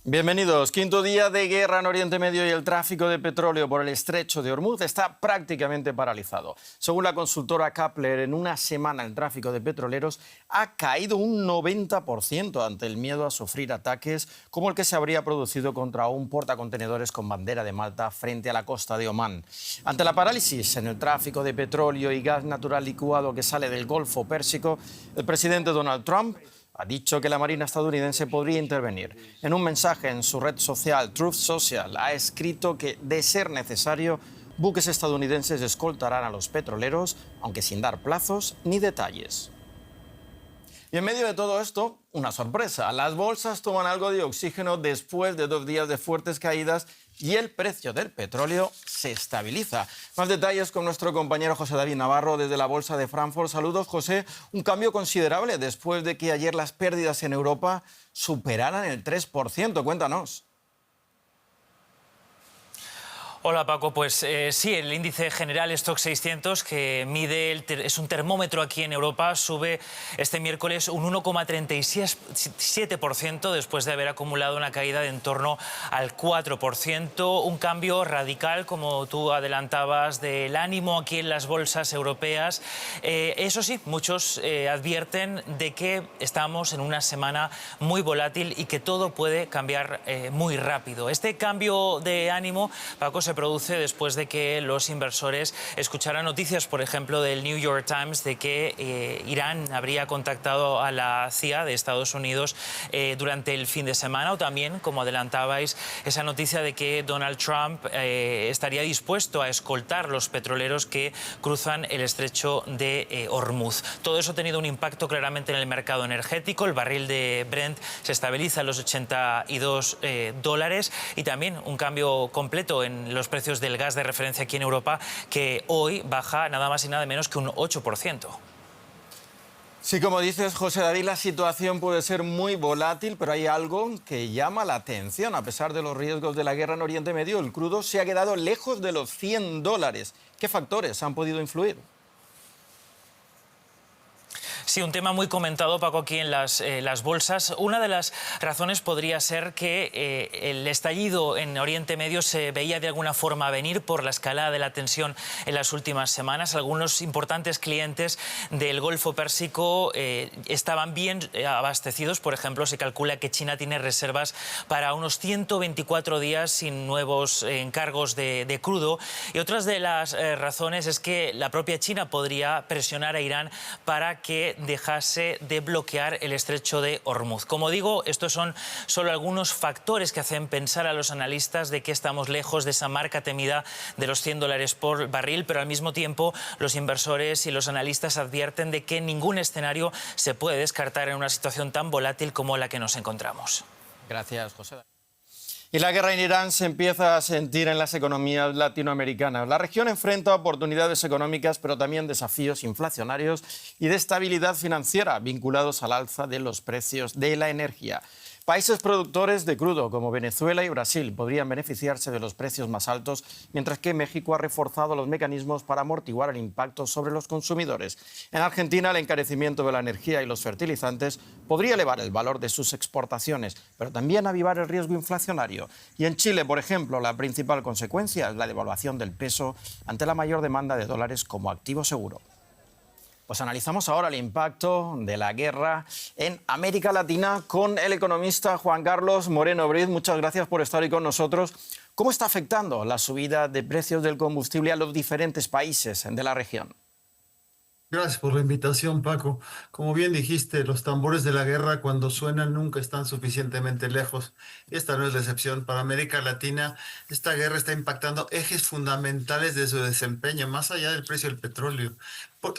Bienvenidos. Quinto día de guerra en Oriente Medio y el tráfico de petróleo por el estrecho de Hormuz está prácticamente paralizado. Según la consultora Kpler, en una semana el tráfico de petroleros ha caído un 90% ante el miedo a sufrir ataques como el que se habría producido contra un portacontenedores con bandera de Malta frente a la costa de Omán. Ante la parálisis en el tráfico de petróleo y gas natural licuado que sale del Golfo Pérsico, el presidente Donald Trump ha dicho que la Marina estadounidense podría intervenir. En un mensaje en su red social, Truth Social, ha escrito que, de ser necesario, buques estadounidenses escoltarán a los petroleros, aunque sin dar plazos ni detalles. Y en medio de todo esto, una sorpresa. Las bolsas toman algo de oxígeno después de 2 días de fuertes caídas y el precio del petróleo se estabiliza. Más detalles con nuestro compañero José David Navarro desde la Bolsa de Frankfurt. Saludos, José. Un cambio considerable después de que ayer las pérdidas en Europa superaran el 3%. Cuéntanos. Hola Paco, pues sí, el índice general Stoxx 600 que mide, es un termómetro aquí en Europa, sube este miércoles un 1,37% después de haber acumulado una caída de en torno al 4%, un cambio radical, como tú adelantabas, del ánimo aquí en las bolsas europeas. Eso sí, muchos advierten de que estamos en una semana muy volátil y que todo puede cambiar muy rápido. Este cambio de ánimo, Paco, se produce después de que los inversores escucharan noticias, por ejemplo, del New York Times, de que Irán habría contactado a la CIA de Estados Unidos durante el fin de semana, o también, como adelantabais, esa noticia de que Donald Trump estaría dispuesto a escoltar los petroleros que cruzan el estrecho de Hormuz. Todo eso ha tenido un impacto claramente en el mercado energético. El barril de Brent se estabiliza en los $82 y también un cambio completo en los precios del gas de referencia aquí en Europa, que hoy baja nada más y nada menos que un 8%. Sí, como dices, José David, la situación puede ser muy volátil, pero hay algo que llama la atención. A pesar de los riesgos de la guerra en Oriente Medio, el crudo se ha quedado lejos de los $100. ¿Qué factores han podido influir? Sí, un tema muy comentado, Paco, aquí en las bolsas. Una de las razones podría ser que el estallido en Oriente Medio se veía de alguna forma venir por la escalada de la tensión en las últimas semanas. Algunos importantes clientes del Golfo Pérsico estaban bien abastecidos. Por ejemplo, se calcula que China tiene reservas para unos 124 días sin nuevos encargos de crudo. Y otras de las razones es que la propia China podría presionar a Irán para que dejase de bloquear el estrecho de Hormuz. Como digo, estos son solo algunos factores que hacen pensar a los analistas de que estamos lejos de esa marca temida de los $100 por barril, pero al mismo tiempo los inversores y los analistas advierten de que ningún escenario se puede descartar en una situación tan volátil como la que nos encontramos. Gracias, José. Y la guerra en Irán se empieza a sentir en las economías latinoamericanas. La región enfrenta oportunidades económicas, pero también desafíos inflacionarios y de estabilidad financiera vinculados al alza de los precios de la energía. Países productores de crudo como Venezuela y Brasil podrían beneficiarse de los precios más altos, mientras que México ha reforzado los mecanismos para amortiguar el impacto sobre los consumidores. En Argentina, el encarecimiento de la energía y los fertilizantes podría elevar el valor de sus exportaciones, pero también avivar el riesgo inflacionario. Y en Chile, por ejemplo, la principal consecuencia es la devaluación del peso ante la mayor demanda de dólares como activo seguro. Pues analizamos ahora el impacto de la guerra en América Latina con el economista Juan Carlos Moreno Briz. Muchas gracias por estar hoy con nosotros. ¿Cómo está afectando la subida de precios del combustible a los diferentes países de la región? Gracias por la invitación, Paco. Como bien dijiste, los tambores de la guerra cuando suenan nunca están suficientemente lejos. Esta no es la excepción. Para América Latina, esta guerra está impactando ejes fundamentales de su desempeño, más allá del precio del petróleo.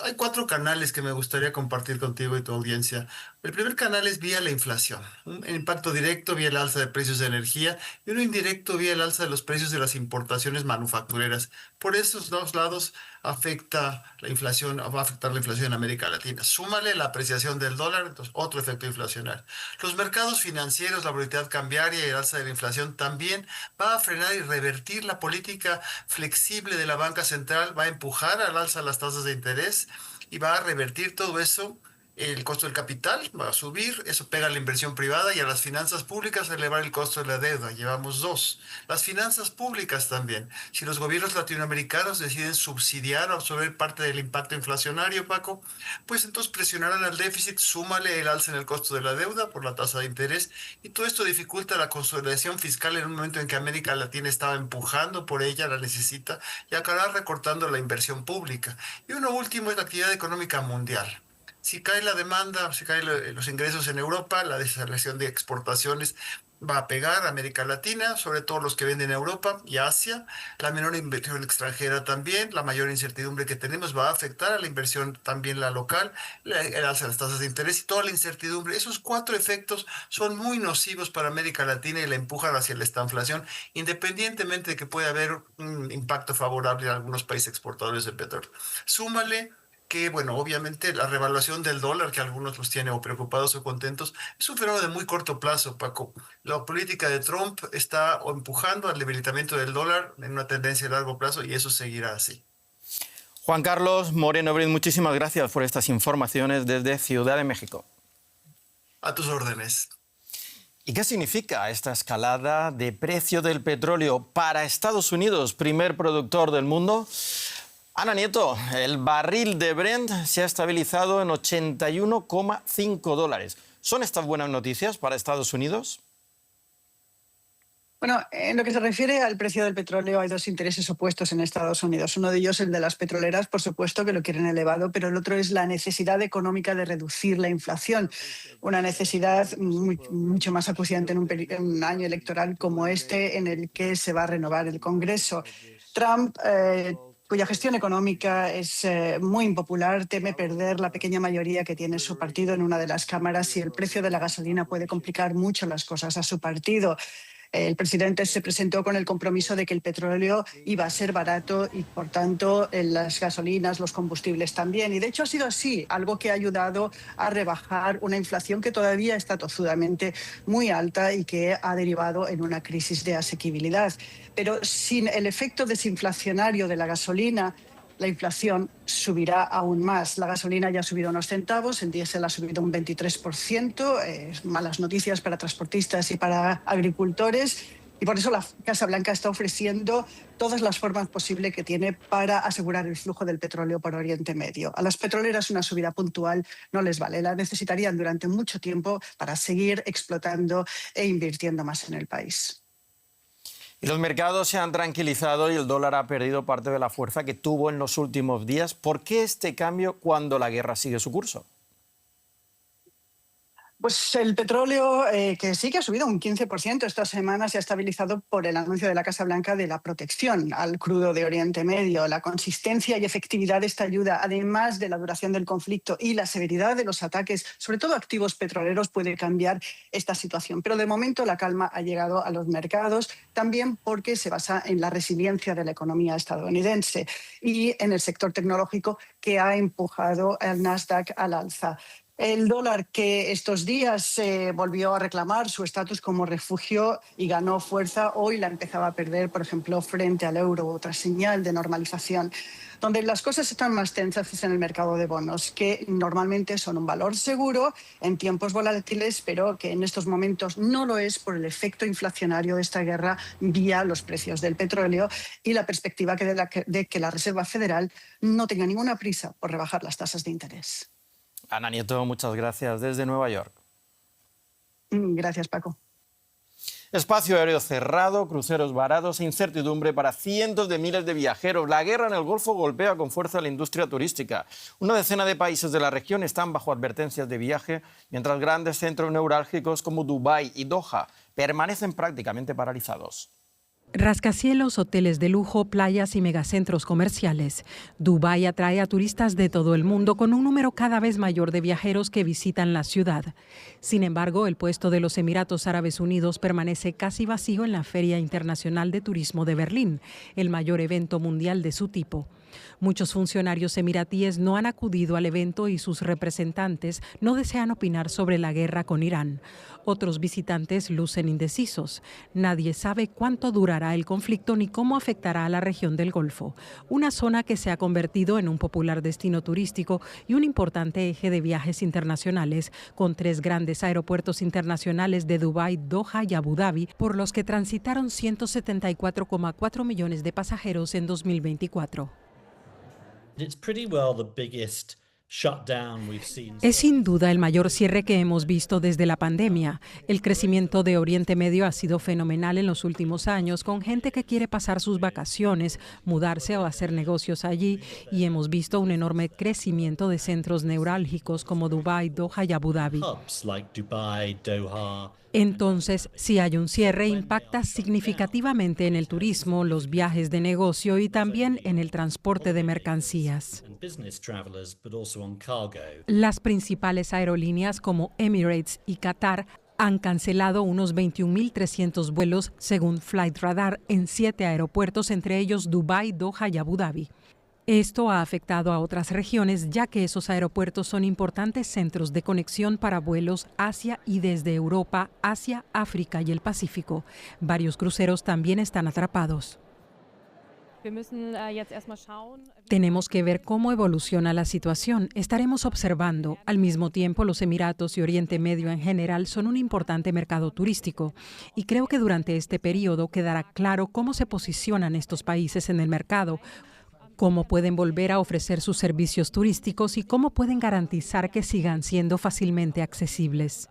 Hay 4 canales que me gustaría compartir contigo y tu audiencia. El primer canal es vía la inflación, un impacto directo vía el alza de precios de energía y uno indirecto vía el alza de los precios de las importaciones manufactureras. Por esos dos lados afecta la inflación, va a afectar la inflación en América Latina. Súmale la apreciación del dólar, entonces otro efecto inflacionario. Los mercados financieros, la volatilidad cambiaria y el alza de la inflación también va a frenar y revertir la política flexible de la banca central, va a empujar al alza las tasas de interés y va a revertir todo eso el costo del capital va a subir, eso pega a la inversión privada y a las finanzas públicas a elevar el costo de la deuda. Llevamos dos. Las finanzas públicas también. Si los gobiernos latinoamericanos deciden subsidiar o absorber parte del impacto inflacionario, Paco, pues entonces presionarán al déficit, súmale el alza en el costo de la deuda por la tasa de interés y todo esto dificulta la consolidación fiscal en un momento en que América Latina estaba empujando por ella, la necesita, y acabará recortando la inversión pública. Y uno último es la actividad económica mundial. Si cae la demanda, si caen los ingresos en Europa, la desaceleración de exportaciones va a pegar a América Latina, sobre todo los que venden a Europa y Asia. La menor inversión extranjera también, la mayor incertidumbre que tenemos va a afectar a la inversión también la local, el alza de las tasas de interés y toda la incertidumbre. Esos cuatro efectos son muy nocivos para América Latina y la empujan hacia la estanflación, independientemente de que pueda haber un impacto favorable en algunos países exportadores de petróleo. Súmale que, bueno, obviamente la revaluación del dólar, que algunos los tiene o preocupados o contentos, es un fenómeno de muy corto plazo, Paco. La política de Trump está empujando al debilitamiento del dólar en una tendencia a largo plazo y eso seguirá así. Juan Carlos Moreno Brin, muchísimas gracias por estas informaciones desde Ciudad de México. A tus órdenes. ¿Y qué significa esta escalada de precio del petróleo para Estados Unidos, primer productor del mundo? Ana Nieto, el barril de Brent se ha estabilizado en $81,5. ¿Son estas buenas noticias para Estados Unidos? Bueno, en lo que se refiere al precio del petróleo hay dos intereses opuestos en Estados Unidos. Uno de ellos, el de las petroleras, por supuesto, que lo quieren elevado, pero el otro es la necesidad económica de reducir la inflación. Una necesidad mucho más acuciante en un año electoral como este, en el que se va a renovar el Congreso. Trump, cuya gestión económica es muy impopular, teme perder la pequeña mayoría que tiene su partido en una de las cámaras y el precio de la gasolina puede complicar mucho las cosas a su partido. El presidente se presentó con el compromiso de que el petróleo iba a ser barato y, por tanto, las gasolinas, los combustibles también. Y, de hecho, ha sido así, algo que ha ayudado a rebajar una inflación que todavía está tozudamente muy alta y que ha derivado en una crisis de asequibilidad. Pero sin el efecto desinflacionario de la gasolina, la inflación subirá aún más. La gasolina ya ha subido unos centavos, el diésel ha subido un 23%, malas noticias para transportistas y para agricultores. Y por eso la Casa Blanca está ofreciendo todas las formas posibles que tiene para asegurar el flujo del petróleo por Oriente Medio. A las petroleras una subida puntual no les vale, la necesitarían durante mucho tiempo para seguir explotando e invirtiendo más en el país. Y los mercados se han tranquilizado y el dólar ha perdido parte de la fuerza que tuvo en los últimos días. ¿Por qué este cambio cuando la guerra sigue su curso? Pues el petróleo, que sí que ha subido un 15% esta semana, se ha estabilizado por el anuncio de la Casa Blanca de la protección al crudo de Oriente Medio. La consistencia y efectividad de esta ayuda, además de la duración del conflicto y la severidad de los ataques, sobre todo activos petroleros, puede cambiar esta situación. Pero de momento la calma ha llegado a los mercados, también porque se basa en la resiliencia de la economía estadounidense y en el sector tecnológico que ha empujado al Nasdaq al alza. El dólar, que estos días volvió a reclamar su estatus como refugio y ganó fuerza, hoy la empezaba a perder, por ejemplo, frente al euro, otra señal de normalización. Donde las cosas están más tensas es en el mercado de bonos, que normalmente son un valor seguro en tiempos volátiles, pero que en estos momentos no lo es por el efecto inflacionario de esta guerra vía los precios del petróleo y la perspectiva de que la Reserva Federal no tenga ninguna prisa por rebajar las tasas de interés. Ana Nieto, muchas gracias desde Nueva York. Gracias, Paco. Espacio aéreo cerrado, cruceros varados e incertidumbre para cientos de miles de viajeros. La guerra en el Golfo golpea con fuerza a la industria turística. Una decena de países de la región están bajo advertencias de viaje, mientras grandes centros neurálgicos como Dubái y Doha permanecen prácticamente paralizados. Rascacielos, hoteles de lujo, playas y megacentros comerciales. Dubái atrae a turistas de todo el mundo con un número cada vez mayor de viajeros que visitan la ciudad. Sin embargo, el puesto de los Emiratos Árabes Unidos permanece casi vacío en la Feria Internacional de Turismo de Berlín, el mayor evento mundial de su tipo. Muchos funcionarios emiratíes no han acudido al evento y sus representantes no desean opinar sobre la guerra con Irán. Otros visitantes lucen indecisos. Nadie sabe cuánto durará el conflicto ni cómo afectará a la región del Golfo, una zona que se ha convertido en un popular destino turístico y un importante eje de viajes internacionales, con 3 grandes aeropuertos internacionales de Dubái, Doha y Abu Dhabi, por los que transitaron 174,4 millones de pasajeros en 2024. Es sin duda el mayor cierre que hemos visto desde la pandemia. El crecimiento de Oriente Medio ha sido fenomenal en los últimos años, con gente que quiere pasar sus vacaciones, mudarse o hacer negocios allí, y hemos visto un enorme crecimiento de centros neurálgicos como Dubái, Doha y Abu Dhabi. Entonces, si hay un cierre, impacta significativamente en el turismo, los viajes de negocio y también en el transporte de mercancías. Las principales aerolíneas como Emirates y Qatar han cancelado unos 21.300 vuelos, según Flightradar, en 7 aeropuertos, entre ellos Dubái, Doha y Abu Dhabi. Esto ha afectado a otras regiones, ya que esos aeropuertos son importantes centros de conexión para vuelos hacia y desde Europa, Asia, África y el Pacífico. Varios cruceros también están atrapados. Tenemos que ver cómo evoluciona la situación. Estaremos observando. Al mismo tiempo, los Emiratos y Oriente Medio en general son un importante mercado turístico. Y creo que durante este periodo quedará claro cómo se posicionan estos países en el mercado, cómo pueden volver a ofrecer sus servicios turísticos y cómo pueden garantizar que sigan siendo fácilmente accesibles.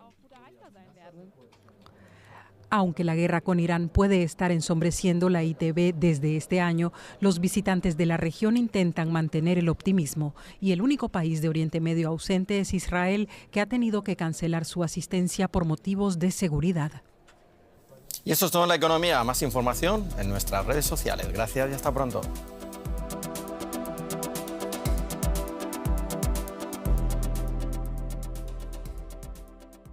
Aunque la guerra con Irán puede estar ensombreciendo la ITB desde este año, los visitantes de la región intentan mantener el optimismo, y el único país de Oriente Medio ausente es Israel, que ha tenido que cancelar su asistencia por motivos de seguridad. Y eso es todo en la economía. Más información en nuestras redes sociales. Gracias y hasta pronto.